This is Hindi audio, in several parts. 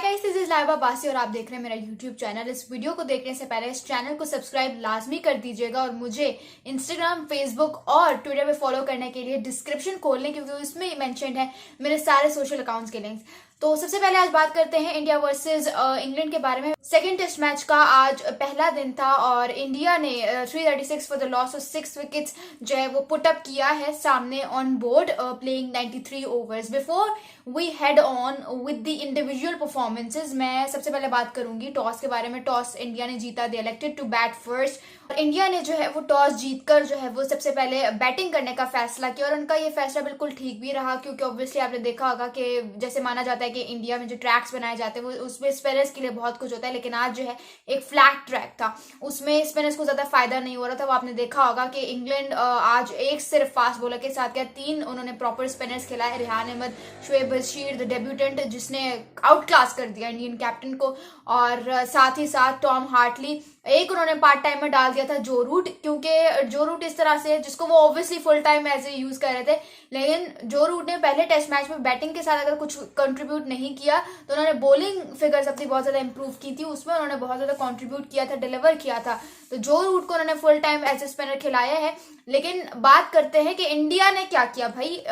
गाइस, दिस इज लाइबा बासी और आप देख रहे हैं मेरा यूट्यूब चैनल। इस वीडियो को देखने से पहले इस चैनल को सब्सक्राइब लाजमी कर दीजिएगा और मुझे इंस्टाग्राम, फेसबुक और ट्विटर पे फॉलो करने के लिए डिस्क्रिप्शन खोल लें, क्योंकि उसमें मेंशन है मेरे सारे सोशल अकाउंट्स के लिंक्स। तो सबसे पहले आज बात करते हैं इंडिया वर्सेस इंग्लैंड के बारे में। सेकेंड टेस्ट मैच का आज पहला दिन था और इंडिया ने 336 for the loss of 6 wickets जो है वो पुट अप किया है सामने on board, playing 93 overs. Before we head on with the individual performances, मैं सबसे पहले बात करूंगी टॉस के बारे में। टॉस इंडिया ने जीता, दे इलेक्टेड टू बैट फर्स्ट। और इंडिया ने जो है वो टॉस जीतकर जो है वो सबसे पहले बैटिंग करने का फैसला किया और उनका ये फैसला बिल्कुल ठीक भी रहा, क्योंकि ऑब्वियसली आपने देखा होगा कि जैसे माना जाता है कि इंडिया में जो ट्रैक्स बनाए जाते हैं वो उसमें स्पिनर्स के लिए बहुत कुछ होता है, लेकिन आज जो है एक फ्लैट ट्रैक था, उसमें स्पिनर्स को ज्यादा फायदा नहीं हो रहा था। वो आपने देखा होगा कि इंग्लैंड आज एक सिर्फ फास्ट बॉलर के साथ गया, 3 उन्होंने प्रॉपर स्पिनर्स खिलाए। रेहान अहमद, शोएब बशीर द डेब्यूटेंट जिसने आउट क्लास कर दिया इंडियन कैप्टन को, और साथ ही साथ टॉम हार्टली, एक उन्होंने पार्ट टाइम में डाल दिया था जो रूट, क्योंकि जो रूट इस तरह से जिसको वो obviously full time as a use कर रहे थे, लेकिन जो रूट ने पहले टेस्ट मैच में बैटिंग के साथ अगर कुछ कंट्रीब्यूट नहीं किया तो उन्होंने बॉलिंग फिगर्स अपनी बहुत ज्यादा इंप्रूव की थी, उसमें उन्होंने बहुत ज्यादा कंट्रीब्यूट किया था, डिलीवर किया था। तो जो रूट को उन्होंने full time as a spinner खिलाया है। लेकिन बात करते हैं कि इंडिया ने क्या किया भाई।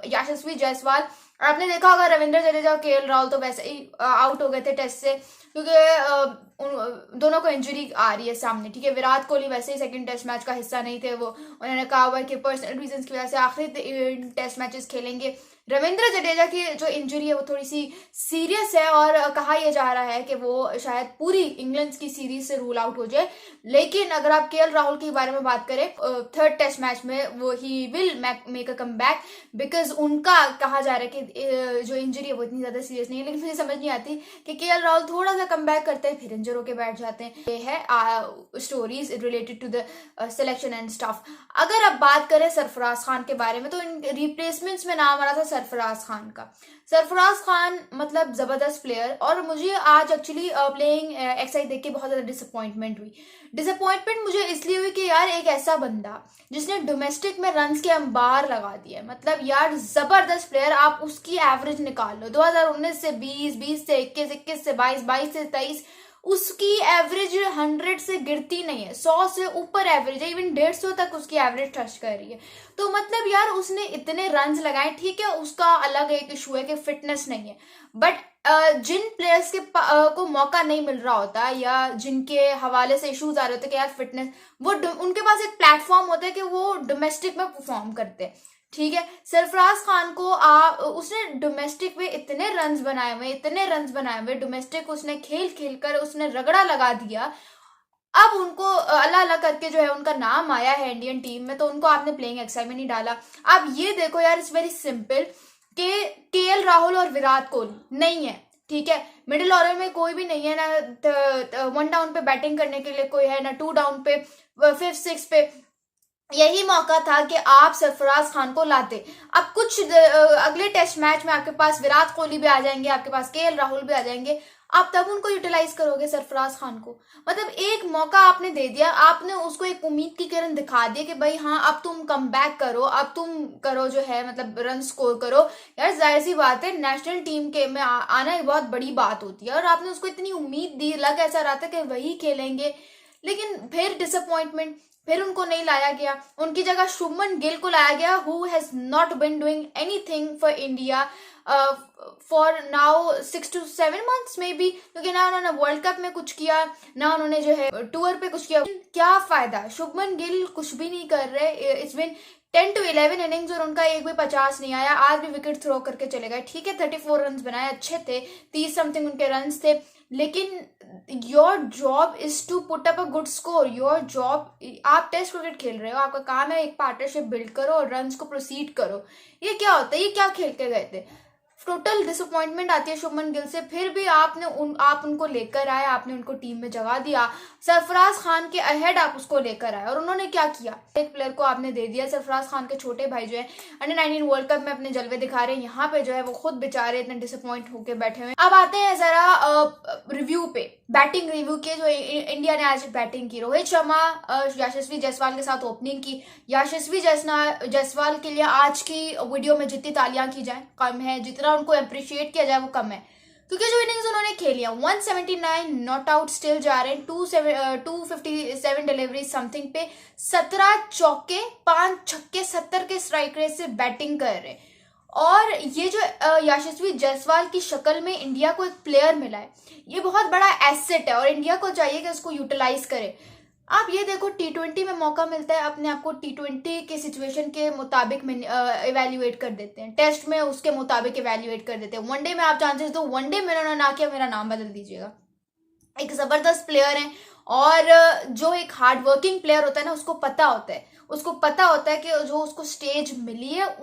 यशस्वी जायसवाल, आपने देखा होगा रविंद्र जडेजा और केएल राहुल तो वैसे ही आउट हो गए थे टेस्ट से, क्योंकि दोनों को इंजरी आ रही है सामने। ठीक है, विराट कोहली वैसे ही सेकंड टेस्ट मैच का हिस्सा नहीं थे, वो उन्होंने कहा हुआ है कि पर्सनल रीजंस की वजह से आखिरी टेस्ट मैचेस खेलेंगे। रविंद्र जडेजा की जो इंजरी है वो थोड़ी सी सीरियस है और कहा यह जा रहा है कि वो शायद पूरी इंग्लैंड की सीरीज से रूल आउट हो जाए। लेकिन अगर आप केएल राहुल के बारे में बात करें, थर्ड टेस्ट मैच में वो he will make a come back, because उनका कहा जा रहा है कि जो इंजरी है वो इतनी ज्यादा सीरियस नहीं है। लेकिन मुझे समझ नहीं आती कि केएल राहुल थोड़ा सा कम बैक करते हैं फिर इंजर होके बैठ जाते हैं। ये है stories related to the selection and stuff. अगर आप बात करें सरफराज खान के बारे में, तो इन रिप्लेसमेंट्स में नाम आ रहा था सरफराज खान का। सरफराज खान मतलब जबरदस्त प्लेयर, और मुझे आज एक्चुअली प्लेइंग एक्सरसाइज देख के बहुत ज्यादा डिसअपॉइंटमेंट हुई। डिसअपॉइंटमेंट मुझे इसलिए हुई कि यार एक ऐसा बंदा जिसने डोमेस्टिक में रन्स के अंबार लगा दिए, मतलब यार जबरदस्त प्लेयर, आप उसकी एवरेज निकाल लो 2019 से 20, 20 से 21, 21 से 22, 22 से 23, उसकी एवरेज 100 से गिरती नहीं है, 100 से ऊपर एवरेज है, इवन 150 तक उसकी एवरेज टच कर रही है। तो मतलब यार उसने इतने रन्स लगाए, ठीक है उसका अलग एक इशू है कि फिटनेस नहीं है, बट जिन प्लेयर्स के को मौका नहीं मिल रहा होता या जिनके हवाले से इश्यूज आ रहे होते कि यार फिटनेस, वो उनके पास एक प्लेटफॉर्म होता है कि वो डोमेस्टिक में परफॉर्म करते हैं। ठीक है, सरफराज खान को उसने डोमेस्टिक में इतने रन्स बनाए हुए डोमेस्टिक उसने खेल खेल कर उसने रगड़ा लगा दिया। अब उनको अल्लाह अल्लाह करके जो है उनका नाम आया है इंडियन टीम में, तो उनको आपने प्लेइंग एक्सरसाइज में नहीं डाला। अब ये देखो यार, इट्स वेरी सिंपल कि केएल राहुल और विराट कोहली नहीं है, ठीक है, मिडिल ऑर्डर में कोई भी नहीं है ना, 1 डाउन पे बैटिंग करने के लिए कोई है ना, 2 डाउन पे, 5th 6th पे। यही मौका था कि आप सरफराज खान को लाते। अब कुछ अगले टेस्ट मैच में आपके पास विराट कोहली भी आ जाएंगे, आपके पास केएल राहुल भी आ जाएंगे, आप तब उनको यूटिलाइज करोगे सरफराज खान को। मतलब एक मौका आपने दे दिया, आपने उसको एक उम्मीद की किरण दिखा दी कि भाई हाँ अब तुम कम बैक करो, अब तुम करो जो है मतलब रन स्कोर करो। यार जाहिर सी बात है, नेशनल टीम के में आना एक बहुत बड़ी बात होती है, और आपने उसको इतनी उम्मीद दी, लग ऐसा रहा था कि वही खेलेंगे, लेकिन फिर डिसअपॉइंटमेंट, फिर उनको नहीं लाया गया। उनकी जगह शुभमन गिल को लाया गया, who has not been doing anything for India for now 6 to 7 months may be, क्योंकि ना उन्होंने वर्ल्ड कप में कुछ किया, ना उन्होंने जो है टूर पे कुछ किया। क्या फायदा, शुभमन गिल कुछ भी नहीं कर रहे। इट्स बिन 10 to 11 इनिंग्स और उनका एक भी 50 नहीं आया। आज भी विकेट थ्रो करके चले गए, ठीक है 34 रन बनाए, अच्छे थे, 30 समथिंग उनके रन थे, लेकिन your job is to put up a good score. Your job, आप टेस्ट क्रिकेट खेल रहे हो, आपका काम है एक पार्टनरशिप बिल्ड करो और रन्स को प्रोसीड करो। ये क्या होता है, ये क्या खेल के गए थे। टोटल डिसअपॉइंटमेंट आती है शुभमन गिल से, फिर भी आप उनको लेकर आए, आपने उनको टीम में जगह दिया। सरफराज खान के अहेड आप उसको लेकर आए, और उन्होंने क्या किया, एक प्लेयर को आपने दे दिया। सरफराज खान के छोटे भाई जो है अंडर-19 वर्ल्ड कप में अपने जलवे दिखा रहे हैं, यहाँ पे जो है वो खुद बेचारे इतने डिसअपॉइंट होकर बैठे हुए। अब आते हैं जरा रिव्यू पे, बैटिंग रिव्यू के। जो इंडिया ने आज बैटिंग की, रोहित शर्मा यशस्वी जायसवाल के साथ ओपनिंग की। यशस्वी जायसवाल के लिए आज की वीडियो में जितनी तालियां की जाए कम है, जितना उनको अप्रिशिएट किया जाए वो कम है। क्योंकि जो इनिंग्स उन्होंने खेली है 179 नॉट आउट स्टिल जा रहे हैं, 257 डिलीवरी समथिंग पे, 17 चौके 5 छक्के 70 के स्ट्राइक रेट से बैटिंग कर रहे हैं। और ये जो यशस्वी जायसवाल की शक्ल में इंडिया को एक प्लेयर मिला है, ये बहुत बड़ा एसेट है और इंडिया को चाहिए कि उसको यूटिलाइज करे। आप ये देखो, T20 में मौका मिलता है, अपने आप को T20 के सिचुएशन के मुताबिक में इवेल्युएट कर देते हैं, टेस्ट में उसके मुताबिक इवेल्युएट कर देते हैं, वनडे में आप चांसेस दो, वनडे में उन्होंने ना किया, मेरा नाम बदल दीजिएगा। एक जबरदस्त प्लेयर है और जो एक हार्ड वर्किंग प्लेयर होता है ना, उसको पता होता है कि जो उसको स्टेज मिली है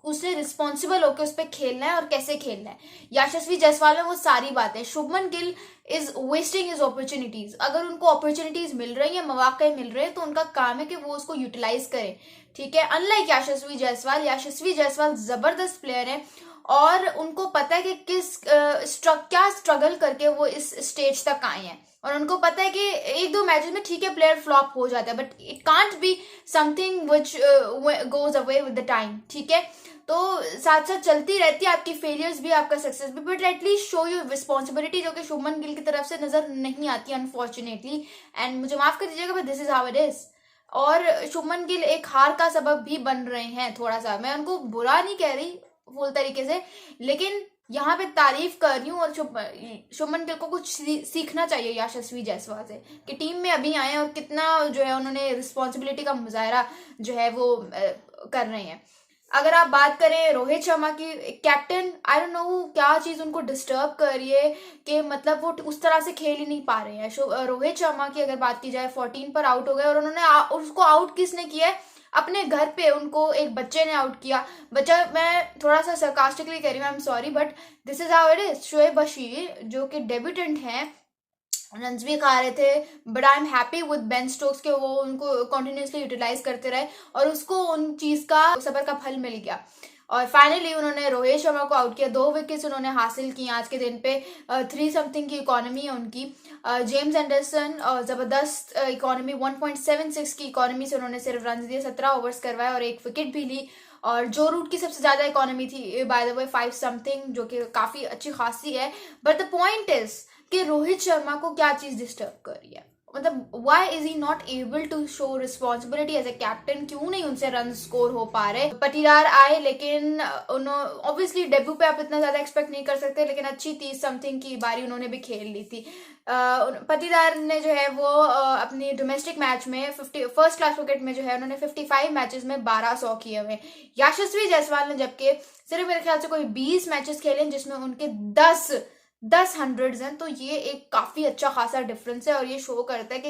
उसे रिस्पॉन्सिबल होकर उस पर खेलना है और कैसे खेलना है। यशस्वी जायसवाल में वो सारी बातें। Shubman Gill is wasting his opportunities. अगर उनको अपॉर्चुनिटीज मिल रही है, मौके मिल रहे हैं, तो उनका काम है कि वो उसको यूटिलाइज करें, ठीक है। अनलाइक यशस्वी जायसवाल जबरदस्त प्लेयर है और उनको पता है कि क्या स्ट्रगल करके वो इस स्टेज तक आए हैं, और उनको पता है कि एक दो मैचेस में ठीक है प्लेयर फ्लॉप हो जाता है, but it can't be something which goes away with the time, ठीक है। तो साथ साथ चलती रहती है आपकी फेलियर्स भी, आपका सक्सेस भी, but at least show you responsibility, जो कि शुभमन गिल की तरफ से नजर नहीं आती अनफॉर्चुनेटली। एंड मुझे माफ कर दीजिएगा, but this is how it is. और शुभमन गिल एक हार का सबब भी बन रहे हैं थोड़ा सा। मैं उनको बुरा नहीं कह रही फुल तरीके से, लेकिन यहाँ पे तारीफ कर रही हूँ। और शुभमन गिल को कुछ सीखना चाहिए यशस्वी जायसवाल से, कि टीम में अभी आए और कितना जो है उन्होंने रिस्पॉन्सिबिलिटी का मुजाहरा जो है वो कर रहे हैं। अगर आप बात करें रोहित शर्मा की, कैप्टन, आई डोंट नो क्या चीज उनको डिस्टर्ब कर रही है कि मतलब वो उस तरह से खेल ही नहीं पा रहे हैं। रोहित शर्मा की अगर बात की जाए, 14 पर आउट हो गए और उन्होंने उसको आउट किसने किया है? अपने घर पे उनको एक बच्चे ने आउट किया। बच्चा, मैं थोड़ा सा सरकास्टिकली कह रही हूँ, I am sorry, but this is how it is. Shoaib Bashir जो कि डेब्यूटेंट हैं, रन्स भी खा रहे थे, but I am happy with Ben Stokes के वो उनको कंटिन्यूसली यूटिलाइज करते रहे और उसको उन चीज का सबर का फल मिल गया। और फाइनली उन्होंने रोहित शर्मा को आउट किया, 2 विकेट्स उन्होंने हासिल की आज के दिन पे। 3 समथिंग की इकोनॉमी है उनकी। जेम्स एंडरसन जबरदस्त इकोनॉमी, 1.76 की इकोनॉमी से उन्होंने सिर्फ रन दिए, 17 ओवर्स करवाए और 1 विकेट भी ली। और जो रूट की सबसे ज्यादा इकोनॉमी थी बाय द वे 5 समथिंग, जो कि काफी अच्छी खासी है। बट द पॉइंट इज कि रोहित शर्मा को क्या चीज डिस्टर्ब कर रही है, मतलब why is he not able to show responsibility as a captain? क्यों नहीं उनसे रन स्कोर हो पा रहे? पटीदार आए, लेकिन ऑब्वियसली डेब्यू पे आप इतना ज्यादा एक्सपेक्ट नहीं कर सकते, लेकिन अच्छी 30 समथिंग की बारी उन्होंने भी खेल ली थी। पटीदार ने जो है वो अपनी डोमेस्टिक मैच में फर्स्ट क्लास क्रिकेट में जो है उन्होंने 55 मैचेस में 1200 किए हुए। यशस्वी जायसवाल ने जबकि सिर्फ मेरे ख्याल से कोई 20 मैचेस खेले जिसमें उनके 10 हंड्रेड्स हैं। तो ये एक काफी अच्छा खासा डिफरेंस है और ये शो करता है कि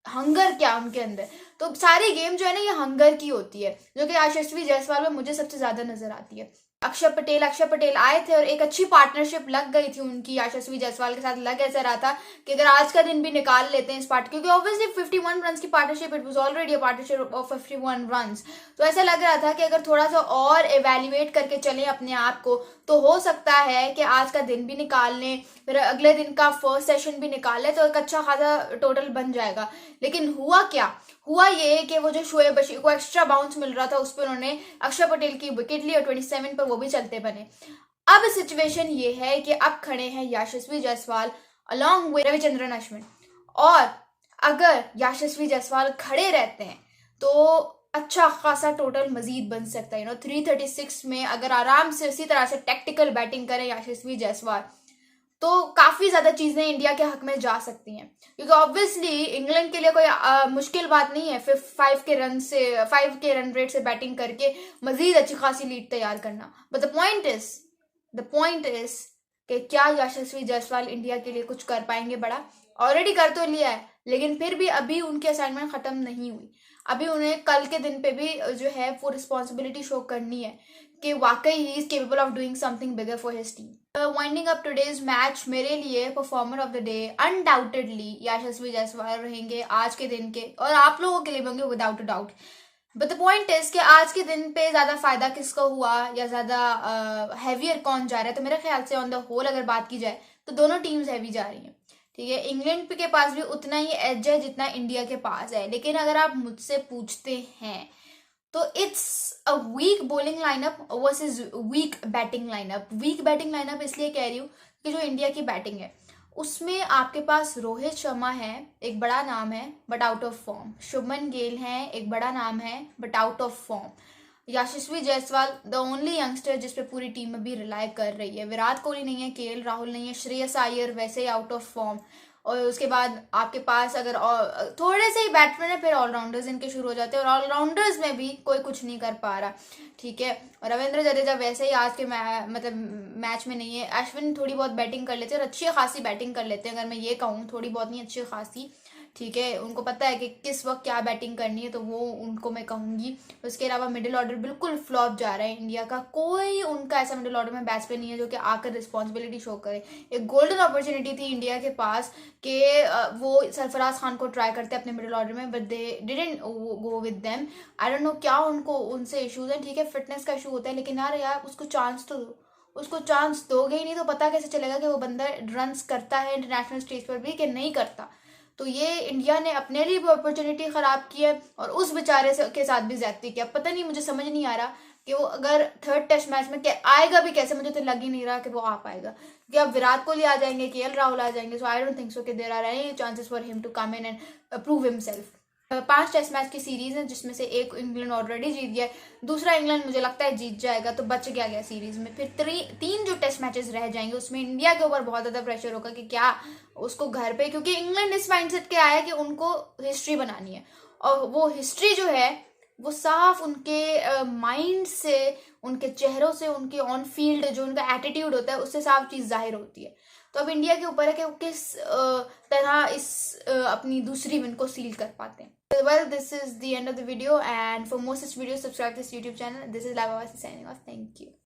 हंगर क्या उनके अंदर। तो सारी गेम जो है ना ये हंगर की होती है, जो कि यशस्वी जायसवाल में मुझे सबसे ज्यादा नजर आती है। अक्षर पटेल आए थे और एक अच्छी पार्टनरशिप लग गई थी उनकी यशस्वी जायसवाल के साथ। लग ऐसा रहा था कि अगर आज का दिन भी निकाल लेते हैं इस पार्ट, क्योंकि ऑब्वियसली 51 रन की partnership, it was already a partnership of 51 runs. तो ऐसा लग रहा था कि अगर थोड़ा सा और इवेल्युएट करके चलें अपने आप को, तो हो सकता है कि आज का दिन भी निकाल लें, फिर अगले दिन का फर्स्ट सेशन भी निकाल लें, तो एक अच्छा खासा टोटल बन जाएगा। लेकिन हुआ क्या? हुआ ये कि वो जो शोएब बशीर को एक्स्ट्रा बाउंस मिल रहा था उस पर उन्होंने अक्षर पटेल की विकेट ली और 27 पर वो भी चलते बने। अब सिचुएशन ये है कि अब खड़े हैं यशस्वी जायसवाल अलॉन्ग विद रविचंद्रन अश्विन, और अगर यशस्वी जायसवाल खड़े रहते हैं तो अच्छा खासा टोटल मजीद बन सकता है। 336 में अगर आराम से इसी तरह से टेक्टिकल बैटिंग करें यशस्वी जायसवाल, तो काफी ज्यादा चीजें इंडिया के हक में जा सकती हैं, क्योंकि ऑब्वियसली इंग्लैंड के लिए कोई मुश्किल बात नहीं है 5 के रन रेट से बैटिंग करके मजीद अच्छी खासी लीड तैयार करना। बट द पॉइंट इज कि क्या यशस्वी जायसवाल इंडिया के लिए कुछ कर पाएंगे बड़ा? ऑलरेडी कर तो लिया है, लेकिन फिर भी अभी उनकी असाइनमेंट खत्म नहीं हुई। अभी उन्हें कल के दिन पे भी जो है वो रिस्पॉन्सिबिलिटी शो करनी है कि वाकई ही is capable of doing something bigger for his team. Winding up today's match, मेरे लिए performer of the day undoubtedly Yashasvi Jaiswal रहेंगे आज के दिन के, और आप लोगों के लिए भी होंगे without a doubt. But the point is कि आज के दिन पे ज्यादा फायदा किसका हुआ या ज्यादा हैवियर कौन जा रहा है? तो मेरे ख्याल से ऑन द होल अगर बात की जाए तो दोनों टीम्स हैवी जा रही हैं, ठीक है। इंग्लैंड के पास भी उतना ही एज है जितना इंडिया के पास है, लेकिन अगर आप मुझसे पूछते हैं तो it's a weak bowling lineup versus weak batting lineup. Weak batting lineup इसलिए कह रही हूँ कि जो इंडिया की बैटिंग है उसमें आपके पास रोहित शर्मा है, एक बड़ा नाम है but out of form. Shubman Gill है, एक बड़ा नाम है but out of form. Yashasvi Jaiswal the only youngster जिसपे पूरी टीम अभी रिलाई कर रही है। विराट कोहली नहीं है, केएल राहुल नहीं है, श्रेयस अय्यर वैसे ही आउट ऑफ फॉर्म। और उसके बाद आपके पास अगर थोड़े से ही बैट्समैन है, फिर ऑलराउंडर्स इनके शुरू हो जाते हैं, और ऑलराउंडर्स में भी कोई कुछ नहीं कर पा रहा, ठीक है। और रविंद्र जडेजा वैसे ही आज के मतलब मैच में नहीं है। अश्विन थोड़ी बहुत बैटिंग कर लेते हैं और अच्छी खासी बैटिंग कर लेते हैं, अगर मैं ये कहूँ, थोड़ी बहुत नहीं, अच्छी खासी, ठीक है। उनको पता है कि किस वक्त क्या बैटिंग करनी है, तो वो उनको मैं कहूँगी। उसके अलावा मिडिल ऑर्डर बिल्कुल फ्लॉप जा रहा है इंडिया का। कोई उनका ऐसा मिडिल ऑर्डर में बैट्समैन नहीं है जो कि आकर रिस्पॉन्सिबिलिटी शो करे। एक गोल्डन अपॉर्चुनिटी थी इंडिया के पास कि वो सरफराज खान को ट्राई करते अपने मिडिल ऑर्डर में, but they didn't go with them. I don't know क्या उनको उनसे इश्यूज हैं, ठीक है, फिटनेस का इशू होता है, लेकिन यार उसको चांस तो दो। उसको चांस दोगे ही नहीं तो पता कैसे चलेगा कि वो बंदा रन्स करता है इंटरनेशनल स्टेज पर भी कि नहीं करता। तो ये इंडिया ने अपने लिए भी अपॉर्चुनिटी खराब की है और उस बेचारे के साथ भी ज्यादती किया। पता नहीं, मुझे समझ नहीं आ रहा कि वो अगर थर्ड टेस्ट मैच में क्या आएगा भी कैसे। मुझे तो लग ही नहीं रहा कि वो आ पाएगा, क्योंकि अब विराट कोहली आ जाएंगे, केएल राहुल आ जाएंगे, सो आई डोंट थिंक सो कि there are any chances for him to come in and prove himself. 5 test match की सीरीज है जिसमें से एक इंग्लैंड ऑलरेडी जीत गया है, दूसरा इंग्लैंड मुझे लगता है जीत जाएगा, तो बच गया सीरीज में। फिर 3 जो टेस्ट मैचेस रह जाएंगे उसमें इंडिया के ऊपर बहुत ज्यादा प्रेशर होगा कि क्या उसको घर पे, क्योंकि इंग्लैंड इस माइंडसेट के आया कि उनको हिस्ट्री बनानी है, और वो हिस्ट्री जो है वो साफ उनके माइंड से, उनके चेहरों से, उनके ऑन फील्ड जो उनका एटीट्यूड होता है उससे साफ चीज जाहिर होती है। तो अब इंडिया के ऊपर है कि वो किस तरह इस अपनी दूसरी विन को सील कर पाते हैं। Well, this is the end of the video, and for more such videos, subscribe to this YouTube channel. This is Lava signing off. Thank you.